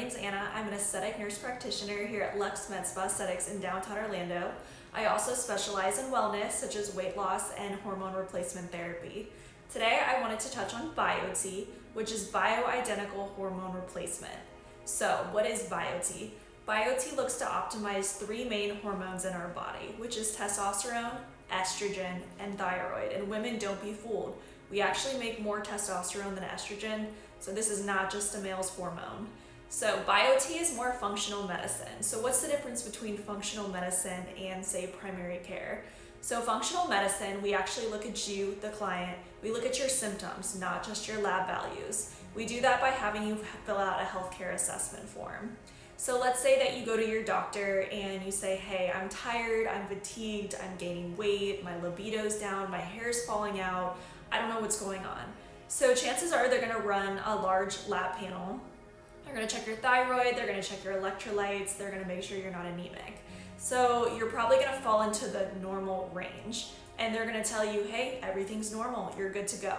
name's Anna. I'm an aesthetic nurse practitioner here at Luxe Med Spa Aesthetics in downtown Orlando. I also specialize in wellness, such as weight loss and hormone replacement therapy. Today, I wanted to touch on BioT, which is Bioidentical Hormone Replacement. So, what is BioT? BioT looks to optimize three main hormones in our body, which is testosterone, estrogen, and thyroid. And women, don't be fooled. We actually make more testosterone than estrogen, so this is not just a male's hormone. So BioT is more functional medicine. So what's the difference between functional medicine and, say, primary care? So functional medicine, we actually look at you, the client, we look at your symptoms, not just your lab values. We do that by having you fill out a healthcare assessment form. So let's say that you go to your doctor and you say, hey, I'm tired, I'm fatigued, I'm gaining weight, my libido's down, my hair's falling out, I don't know what's going on. So chances are they're gonna run a large lab panel. They're gonna check your thyroid, they're gonna check your electrolytes, they're gonna make sure you're not anemic. So you're probably gonna fall into the normal range, and they're gonna tell you, hey, everything's normal, you're good to go.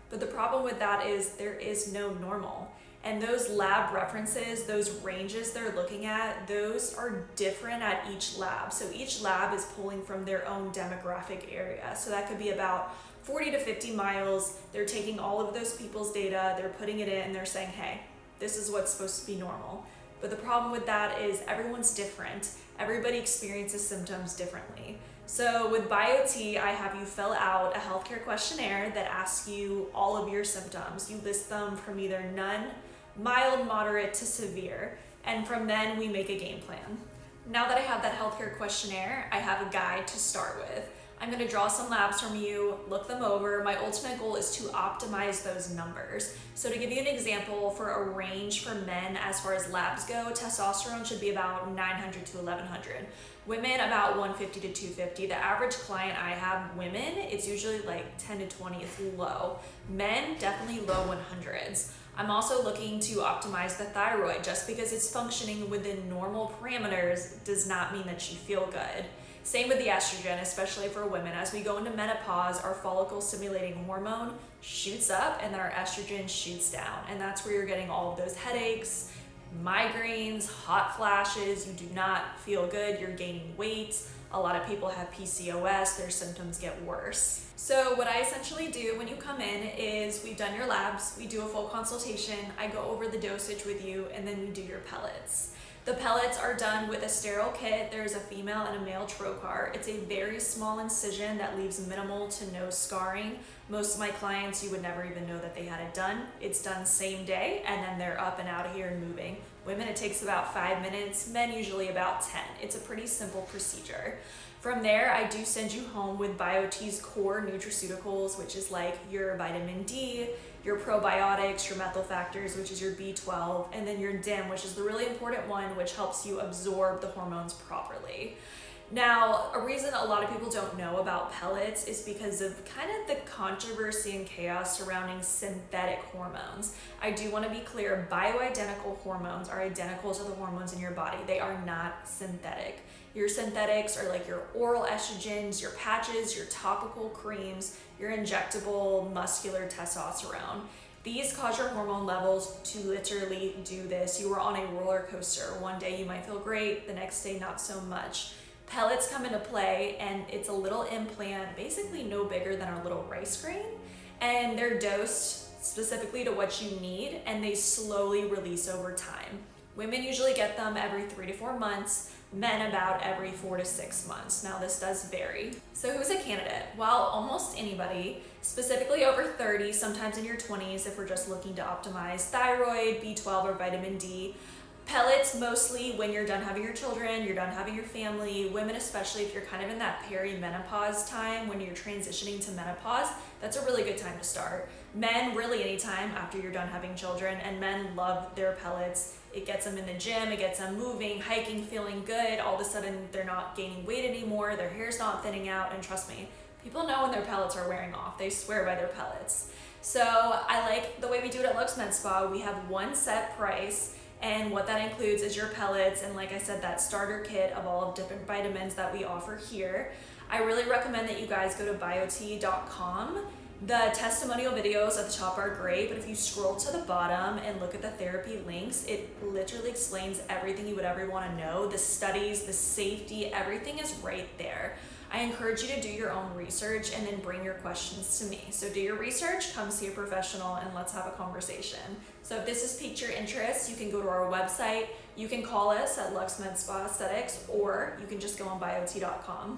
But the problem with that is there is no normal. And those lab references, those ranges they're looking at, those are different at each lab. So each lab is pulling from their own demographic area. So that could be about 40 to 50 miles. They're taking all of those people's data, they're putting it in, and they're saying, hey, this is what's supposed to be normal. But the problem with that is everyone's different. Everybody experiences symptoms differently. So with BioT, I have you fill out a healthcare questionnaire that asks you all of your symptoms. You list them from either none, mild, moderate to severe, and from then we make a game plan. Now that I have that healthcare questionnaire, I have a guide to start with. I'm gonna draw some labs from you, look them over. My ultimate goal is to optimize those numbers. So to give you an example, for a range for men as far as labs go, testosterone should be about 900 to 1100. Women, about 150 to 250. The average client I have, women, it's usually like 10 to 20, it's low. Men, definitely low 100s. I'm also looking to optimize the thyroid. Just because it's functioning within normal parameters does not mean that you feel good. Same with the estrogen, especially for women. As we go into menopause, our follicle stimulating hormone shoots up and then our estrogen shoots down. And that's where you're getting all of those headaches, migraines, hot flashes. You do not feel good, you're gaining weight. A lot of people have PCOS, their symptoms get worse. So what I essentially do when you come in is we've done your labs, we do a full consultation, I go over the dosage with you, and then we do your pellets. The pellets are done with a sterile kit. There's a female and a male trocar. It's a very small incision that leaves minimal to no scarring. Most of my clients, you would never even know that they had it done. It's done same day, and then they're up and out of here and moving. Women, it takes about 5 minutes. Men, usually about 10. It's a pretty simple procedure. From there, I do send you home with BioT's core nutraceuticals, which is like your vitamin D, your probiotics, your methyl factors, which is your B12, and then your DIM, which is the really important one, which helps you absorb the hormones properly. Now, a reason a lot of people don't know about pellets is because of kind of the controversy and chaos surrounding synthetic hormones. I do want to be clear, bioidentical hormones are identical to the hormones in your body. They are not synthetic. Your synthetics are like your oral estrogens, your patches, your topical creams, your injectable muscular testosterone. These cause your hormone levels to literally do this. You are on a roller coaster. One day you might feel great, the next day not so much. Pellets come into play, and it's a little implant, basically no bigger than a little rice grain, and they're dosed specifically to what you need, and they slowly release over time. Women usually get them every 3 to 4 months, men about every 4 to 6 months. Now this does vary. So who's a candidate? Well, almost anybody, specifically over 30, sometimes in your 20s if we're just looking to optimize thyroid, B12, or vitamin D. Pellets mostly when you're done having your children, you're done having your family. Women, especially if you're kind of in that perimenopause time when you're transitioning to menopause, that's a really good time to start. Men, really anytime after you're done having children, and men love their pellets. It gets them in the gym, it gets them moving, hiking, feeling good. All of a sudden they're not gaining weight anymore, their hair's not thinning out, and trust me, people know when their pellets are wearing off. They swear by their pellets. So I like the way we do it at Luxe Med Spa. We have one set price, and what that includes is your pellets and, like I said, that starter kit of all of different vitamins that we offer here. I really recommend that you guys go to biot.com The testimonial videos at the top are great, but if you scroll to the bottom and look at the therapy links, it literally explains everything you would ever want to know. The studies, the safety, everything is right there. I encourage you to do your own research and then bring your questions to me. So do your research, come see a professional, and let's have a conversation. So if this has piqued your interest, you can go to our website, you can call us at Luxe Med Spa Aesthetics, or you can just go on biot.com.